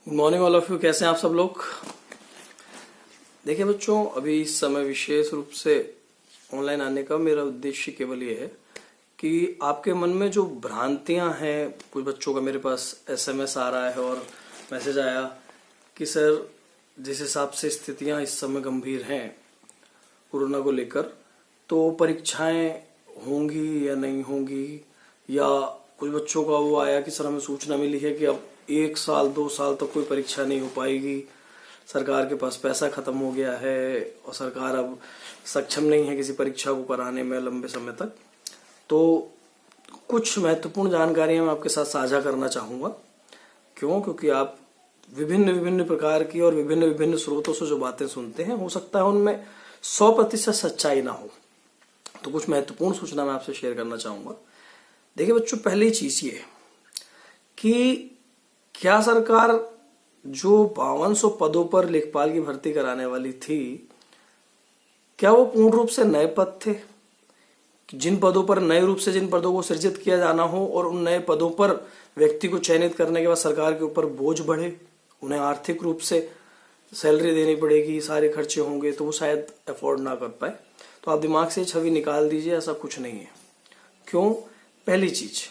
Good morning all of you. कैसे हैं आप सब लोग। देखिए बच्चों, अभी इस समय विशेष रूप से ऑनलाइन आने का मेरा उद्देश्य केवल ये है कि आपके मन में जो भ्रांतियां हैं, कुछ बच्चों का मेरे पास एसएमएस आ रहा है और मैसेज आया कि सर जिस हिसाब से स्थितियां इस समय गंभीर हैं कोरोना को लेकर, तो परीक्षाएं होंगी या नहीं होंगी, या कुछ बच्चों का वो आया कि सर हमें सूचना मिली है कि अब 1 साल 2 साल तक कोई परीक्षा नहीं हो पाएगी, सरकार के पास पैसा खत्म हो गया है और सरकार अब सक्षम नहीं है किसी परीक्षा को कराने में लंबे समय तक। तो कुछ महत्वपूर्ण जानकारियां मैं आपके साथ साझा करना चाहूंगा। क्योंकि आप विभिन्न विभिन्न प्रकार की और विभिन्न विभिन्न स्रोतों से जो बातें सुनते हैं, हो सकता है उनमें 100% सच्चाई ना हो। तो कुछ महत्वपूर्ण सूचना मैं आपसे शेयर करना चाहूंगा। देखिए बच्चों, पहली चीज ये कि क्या सरकार जो 5200 पदों पर लेखपाल की भर्ती कराने वाली थी, क्या वो पूर्ण रूप से नए पद थे? जिन पदों पर नए रूप से जिन पदों को सृजित किया जाना हो और उन नए पदों पर व्यक्ति को चयनित करने के बाद सरकार के ऊपर बोझ बढ़े, उन्हें आर्थिक रूप से सैलरी देनी पड़ेगी, सारे खर्चे होंगे, तो वो शायद अफोर्ड ना कर पाए। तो आप दिमाग से छवि निकाल दीजिए, ऐसा कुछ नहीं है। क्यों? पहली चीज,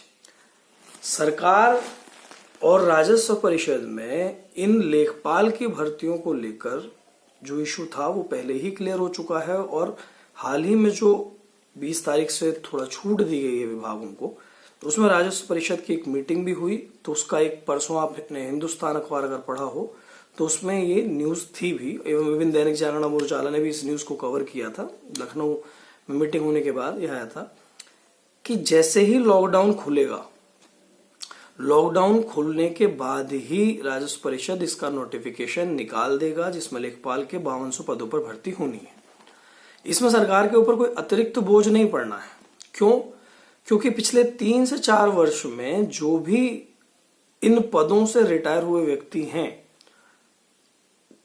सरकार और राजस्व परिषद में इन लेखपाल की भर्तियों को लेकर जो इशू था वो पहले ही क्लियर हो चुका है, और हाल ही में जो 20 तारीख से थोड़ा छूट दी गई है विभागों को, तो उसमें राजस्व परिषद की एक मीटिंग भी हुई। तो उसका एक परसों आपने हिंदुस्तान अखबार अगर पढ़ा हो तो उसमें ये न्यूज थी भी, एवं विभिन्न दैनिक जागरण और उजाला ने भी इस न्यूज को कवर किया था। लखनऊ में मीटिंग होने के बाद यह आया था कि जैसे ही लॉकडाउन खुलेगा, लॉकडाउन खुलने के बाद ही राजस्व परिषद इसका नोटिफिकेशन निकाल देगा जिसमें लेखपाल के 5200 पदों पर भर्ती होनी है। इसमें सरकार के ऊपर कोई अतिरिक्त बोझ नहीं पड़ना है। क्यों? क्योंकि पिछले 3 से 4 वर्ष में जो भी इन पदों से रिटायर हुए व्यक्ति हैं,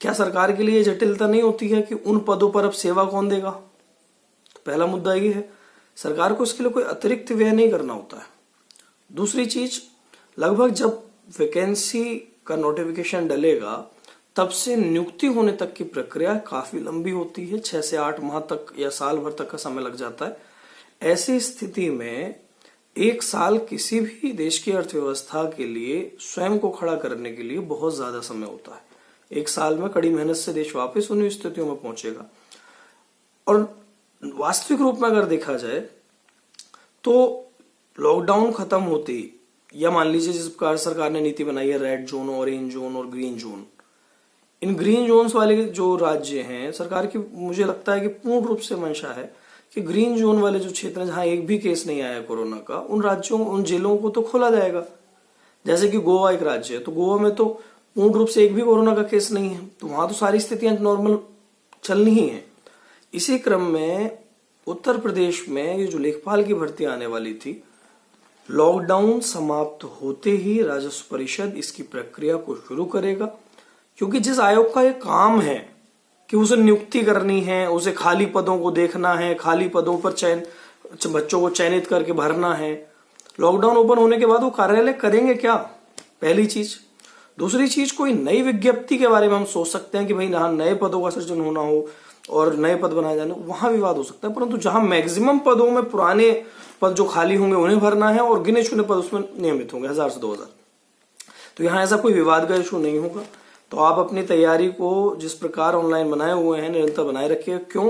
क्या सरकार के लिए जटिलता नहीं होती है कि उन पदों पर अब सेवा कौन देगा? तो पहला मुद्दा ये है, सरकार को इसके लिए कोई अतिरिक्त व्यय नहीं करना होता है। दूसरी चीज, लगभग जब वैकेंसी का नोटिफिकेशन डलेगा तब से नियुक्ति होने तक की प्रक्रिया काफी लंबी होती है, 6 से 8 माह तक या साल भर तक का समय लग जाता है। ऐसी स्थिति में 1 साल किसी भी देश की अर्थव्यवस्था के लिए स्वयं को खड़ा करने के लिए बहुत ज्यादा समय होता है। 1 साल में कड़ी मेहनत से देश वापस उन्हीं स्थितियों में पहुंचेगा। और वास्तविक रूप में अगर देखा जाए तो लॉकडाउन खत्म होते ही, या मान लीजिए जिस प्रकार सरकार ने नीति बनाई है रेड जोन, ऑरेंज जोन और ग्रीन जोन, इन ग्रीन जोन्स वाले जो राज्य हैं, सरकार की मुझे लगता है कि पूर्ण रूप से मंशा है कि ग्रीन जोन वाले जो क्षेत्र हैं जहां एक भी केस नहीं आया कोरोना का, उन राज्यों उन जिलों को तो खोला जाएगा। जैसे कि गोवा एक राज्य है, तो गोवा में तो पूर्ण रूप से एक भी कोरोना का केस नहीं है, तो वहां तो सारी स्थितियां नॉर्मल चलनी ही है। इसी क्रम में उत्तर प्रदेश में ये जो लेखपाल की भर्ती आने वाली थी, लॉकडाउन समाप्त होते ही राजस्व परिषद इसकी प्रक्रिया को शुरू करेगा। क्योंकि जिस आयोग का ये काम है कि उसे नियुक्ति करनी है, उसे खाली पदों को देखना है, खाली पदों पर बच्चों को चयनित करके भरना है, लॉकडाउन ओपन होने के बाद वो कार्यालय करेंगे क्या? पहली चीज। दूसरी चीज, कोई नई विज्ञप्ति के बारे में हम सोच सकते हैं कि भाई यहाँ नए पदों का सृजन होना हो और नए पद बनाए जाने, वहां विवाद हो सकता है। परंतु जहां मैक्सिमम पदों में पुराने पद जो खाली होंगे उन्हें भरना है और गिने चुने पद उसमें नियमित होंगे 1000 से 2000, तो यहाँ ऐसा कोई विवाद का इशू नहीं होगा। तो आप अपनी तैयारी को जिस प्रकार ऑनलाइन बनाए हुए हैं निरंतर बनाए रखिए। क्यों?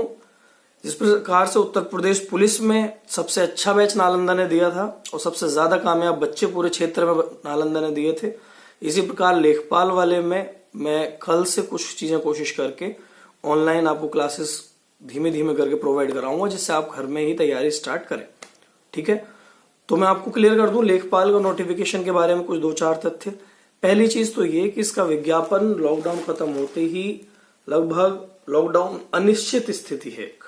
जिस प्रकार से उत्तर प्रदेश पुलिस में सबसे अच्छा बैच नालंदा ने दिया था और सबसे ज्यादा कामयाब बच्चे पूरे क्षेत्र में नालंदा ने दिए थे, इसी प्रकार लेखपाल वाले में मैं कल से कुछ चीजें कोशिश करके ऑनलाइन आपको क्लासेस धीमे धीमे करके प्रोवाइड कराऊंगा, जिससे आप घर में ही तैयारी स्टार्ट करें। ठीक है, तो मैं आपको क्लियर कर दूं लेखपाल का नोटिफिकेशन के बारे में कुछ 2-4 तथ्य। पहली चीज तो ये कि इसका विज्ञापन लॉकडाउन खत्म होते ही, लगभग लॉकडाउन अनिश्चित स्थिति है एक,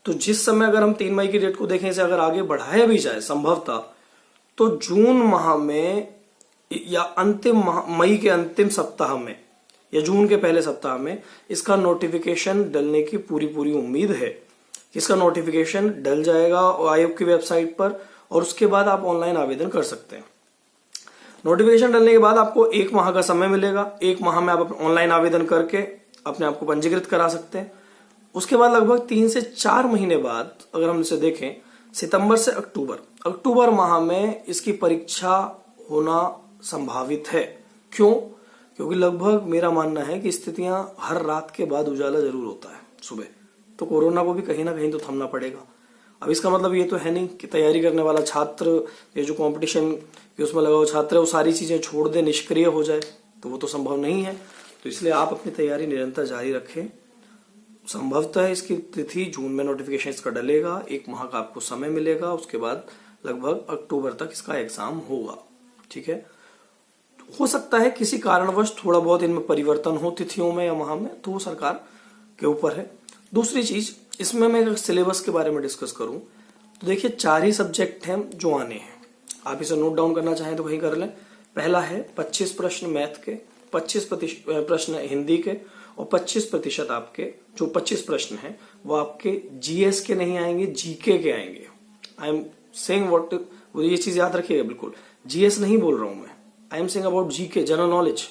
तो जिस समय अगर हम 3 मई की डेट को देखें, इसे अगर आगे बढ़ाया भी जाए संभवतः, तो जून माह में या अंतिम मई के अंतिम सप्ताह में या जून के पहले सप्ताह में इसका नोटिफिकेशन डलने की पूरी उम्मीद है। इसका नोटिफिकेशन डल जाएगा आयोग की वेबसाइट पर और उसके बाद आप ऑनलाइन आवेदन कर सकते हैं। नोटिफिकेशन डलने के बाद आपको 1 माह का समय मिलेगा। 1 माह में आप ऑनलाइन आवेदन करके अपने आप को पंजीकृत करा सकते हैं। उसके बाद लगभग 3 से 4 महीने बाद अगर हम इसे देखें, सितंबर से अक्टूबर माह में इसकी परीक्षा होना संभावित है। क्यों? क्योंकि लगभग मेरा मानना है कि स्थितियां हर रात के बाद उजाला जरूर होता है सुबह, तो कोरोना को भी कहीं ना कहीं तो थमना पड़ेगा। अब इसका मतलब ये तो है नहीं कि तैयारी करने वाला छात्र, ये जो कंपटीशन कि उसमें लगा हुआ छात्र है वो सारी चीजें छोड़ दे, निष्क्रिय हो जाए, तो वो तो संभव नहीं है। तो इसलिए आप अपनी तैयारी निरंतर जारी रखें। संभवतः इसकी तिथि जून में नोटिफिकेशन इसका डलेगा, 1 माह का आपको समय मिलेगा। उसके बाद लगभग अक्टूबर तक इसका एग्जाम होगा। ठीक है, हो सकता है किसी कारणवश थोड़ा बहुत इनमें परिवर्तन हो तिथियों में या माह में, तो वो सरकार के ऊपर है। दूसरी चीज, इसमें मैं अगर सिलेबस के बारे में डिस्कस करूं तो देखिए 4 ही सब्जेक्ट हैं जो आने हैं। आप इसे नोट डाउन करना चाहें तो कहीं कर लें। पहला है 25 प्रश्न मैथ के, 25 प्रश्न हिंदी के और 25% आपके जो 25 प्रश्न हैं वो आपके जीएस के नहीं आएंगे, जीके के आएंगे। आई एम सेइंग व्हाट, ये चीज याद रखिएगा बिल्कुल, जीएस नहीं बोल रहा हूं मैं, I am saying about GK, general knowledge.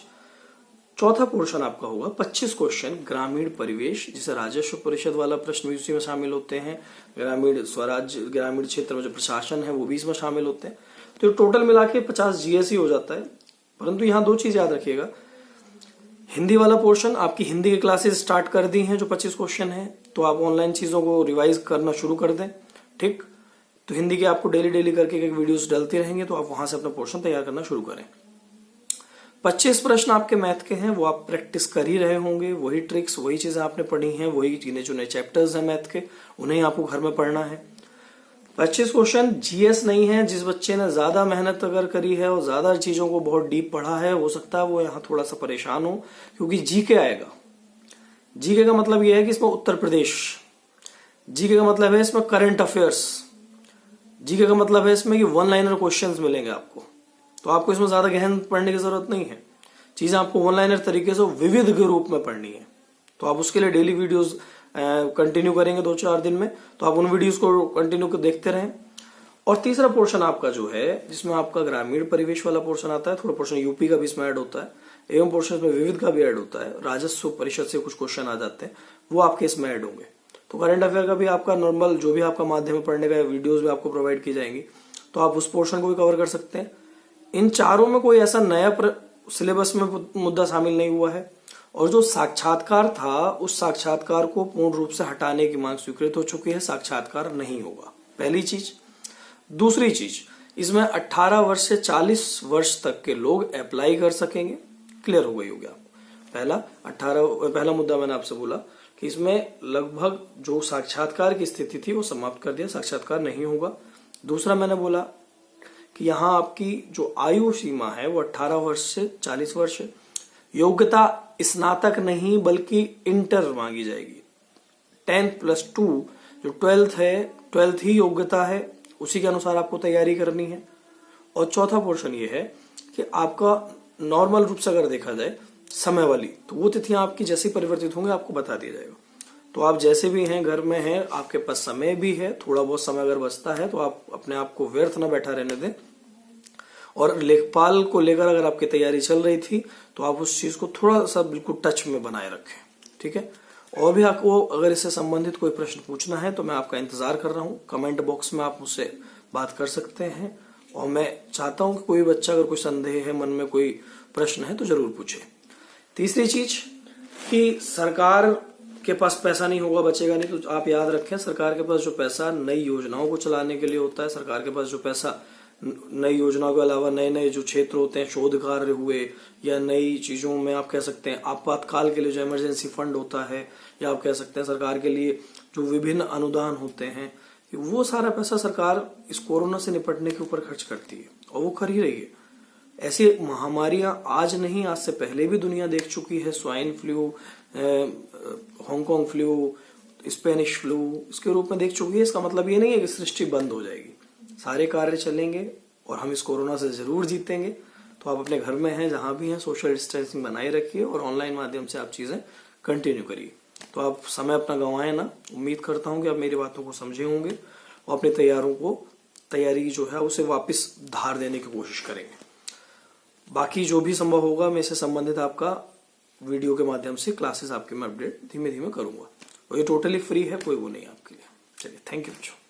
चौथा पोर्शन आपका होगा 25 क्वेश्चन ग्रामीण परिवेश, जिसे राजस्व परिषद वाला प्रश्न भी उसी में शामिल होते हैं, ग्रामीण स्वराज्य, ग्रामीण क्षेत्र में जो प्रशासन है वो भी इसमें शामिल होते हैं। तो टोटल मिला के 50 जीएस ही हो जाता है। परंतु यहाँ 2 चीज याद रखिएगा, हिंदी वाला पोर्शन आपकी हिंदी की क्लासेस स्टार्ट कर दी हैं जो 25 क्वेश्चन है, तो आप ऑनलाइन चीजों को रिवाइज करना शुरू कर दें। ठीक, तो हिंदी के आपको डेली करके एक वीडियोस डलते रहेंगे, तो आप वहां से अपना पोर्शन तैयार करना शुरू करें। 25 प्रश्न आपके मैथ के हैं, वो आप प्रैक्टिस कर ही रहे होंगे, वही ट्रिक्स, वही चीजें आपने पढ़ी हैं, वही गिने चुने चैप्टर्स हैं मैथ के, उन्हें आपको घर में पढ़ना है। 25 क्वेश्चन जीएस नहीं है। जिस बच्चे ने ज्यादा मेहनत अगर करी है और ज्यादा चीजों को बहुत डीप पढ़ा है, हो सकता है वो यहाँ थोड़ा सा परेशान हो, क्योंकि जीके आएगा। जीके का मतलब यह है कि इसमें उत्तर प्रदेश, जीके का मतलब है इसमें करंट अफेयर्स, जीके का मतलब है इसमें कि 1 लाइनर क्वेश्चंस मिलेंगे आपको। तो आपको इसमें ज्यादा गहन पढ़ने की जरूरत नहीं है, चीजें आपको 1 लाइनर तरीके से विविध के रूप में पढ़नी है। तो आप उसके लिए डेली वीडियोस कंटिन्यू करेंगे 2-4 दिन में, तो आप उन वीडियोस को कंटिन्यू देखते रहें। और तीसरा पोर्शन आपका जो है, जिसमें आपका ग्रामीण परिवेश वाला पोर्शन आता है, थोड़ा पोर्शन यूपी का भी इसमें ऐड होता है, एवं पोर्शन में विविध का भी ऐड होता है, राजस्व परिषद से कुछ क्वेश्चन आ जाते हैं, वो आपके इसमें ऐड होंगे। तो करंट अफेयर का भी आपका नॉर्मल जो भी आपका माध्यम में पढ़ने का वीडियोज भी आपको प्रोवाइड की जाएंगी, तो आप उस पोर्शन को भी कवर कर सकते हैं। इन चारों में कोई ऐसा नया सिलेबस में मुद्दा शामिल नहीं हुआ है, और जो साक्षात्कार था उस साक्षात्कार को पूर्ण रूप से हटाने की मांग स्वीकृत हो चुकी है, साक्षात्कार नहीं होगा, पहली चीज। दूसरी चीज, इसमें 18 वर्ष से 40 वर्ष तक के लोग अप्लाई कर सकेंगे, क्लियर हो गई होगी आपको। पहला मुद्दा मैंने आपसे बोला कि इसमें लगभग जो साक्षात्कार की स्थिति थी वो समाप्त कर दिया, साक्षात्कार नहीं होगा। दूसरा मैंने बोला कि यहाँ आपकी जो आयु सीमा है वो 18 वर्ष से 40 वर्ष है। योग्यता स्नातक नहीं बल्कि इंटर मांगी जाएगी। 10+2 जो 12th है, 12th ही योग्यता है, उसी के अनुसार आपको तैयारी करनी है। और चौथा पोर्शन ये है कि आपका नॉर्मल रूप से अगर देखा जाए समय वाली, तो वो तिथियां आपकी जैसे परिवर्तित होंगे आपको बता दिया जाएगा। तो आप जैसे भी हैं, घर में हैं, आपके पास समय भी है, थोड़ा बहुत समय अगर बचता है तो आप अपने आप को व्यर्थ ना बैठा रहने दें। और लेखपाल को लेकर अगर आपकी तैयारी चल रही थी तो आप उस चीज को थोड़ा सा बिल्कुल टच में बनाए रखें, ठीक है। और भी आपको अगर इससे संबंधित कोई प्रश्न पूछना है तो मैं आपका इंतजार कर रहा हूँ, कमेंट बॉक्स में आप मुझसे बात कर सकते हैं। और मैं चाहता हूँ कि कोई बच्चा अगर कोई संदेह है, मन में कोई प्रश्न है तो जरूर पूछे। तीसरी चीज कि सरकार के पास पैसा नहीं होगा, बचेगा नहीं, तो आप याद रखें सरकार के पास जो पैसा नई योजनाओं को चलाने के लिए होता है, सरकार के पास जो पैसा नई योजनाओं के अलावा नए नए जो क्षेत्र होते हैं, शोध कार्य हुए या नई चीजों में आप कह सकते हैं आपातकाल के लिए जो इमरजेंसी फंड होता है, या आप कह सकते हैं सरकार के लिए जो विभिन्न अनुदान होते हैं, वो सारा पैसा सरकार इस कोरोना से निपटने के ऊपर खर्च करती है और वो कर ही रही है। ऐसी महामारियां आज नहीं, आज से पहले भी दुनिया देख चुकी है। Swine flu, Hong Kong flu, Spanish flu इसके रूप में देख चुकी है। इसका मतलब ये नहीं है कि सृष्टि बंद हो जाएगी, सारे कार्य चलेंगे और हम इस कोरोना से जरूर जीतेंगे। तो आप अपने घर में हैं, जहां भी हैं, सोशल डिस्टेंसिंग बनाए रखिए और ऑनलाइन माध्यम से आप चीजें कंटिन्यू करिए। तो आप समय अपना गंवाएं ना। उम्मीद करता हूं कि आप मेरी बातों को समझे होंगे और अपनी तैयारी जो है उसे वापस धार देने की कोशिश करेंगे। बाकी जो भी संभव होगा मैं इससे संबंधित आपका वीडियो के माध्यम से क्लासेस आपके मैं अपडेट धीमे धीमे करूंगा, और ये टोटली फ्री है, कोई वो नहीं आपके लिए। चलिए, थैंक यू बच्चों।